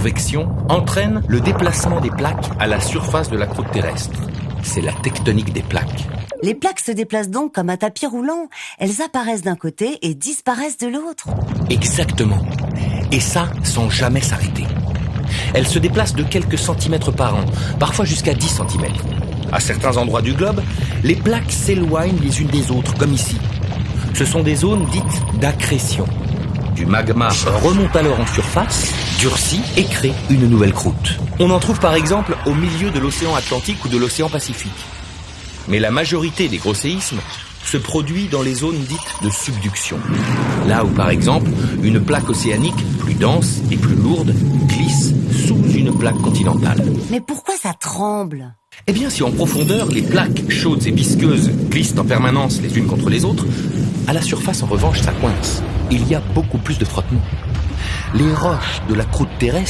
convection entraîne le déplacement des plaques à la surface de la croûte terrestre. C'est la tectonique des plaques. Les plaques se déplacent donc comme un tapis roulant. Elles apparaissent d'un côté et disparaissent de l'autre. Exactement. Et ça, sans jamais s'arrêter. Elles se déplacent de quelques centimètres par an, parfois jusqu'à 10 centimètres. À certains endroits du globe, les plaques s'éloignent les unes des autres, comme ici. Ce sont des zones dites d'accrétion. Du magma remonte alors en surface, durcit et crée une nouvelle croûte. On en trouve par exemple au milieu de l'océan Atlantique ou de l'océan Pacifique. Mais la majorité des gros séismes se produit dans les zones dites de subduction. Là où par exemple, une plaque océanique plus dense et plus lourde glisse sous une plaque continentale. Mais pourquoi ça tremble ? Eh bien, si en profondeur, les plaques chaudes et visqueuses glissent en permanence les unes contre les autres, à la surface, en revanche, ça coince. Il y a beaucoup plus de frottement. Les roches de la croûte terrestre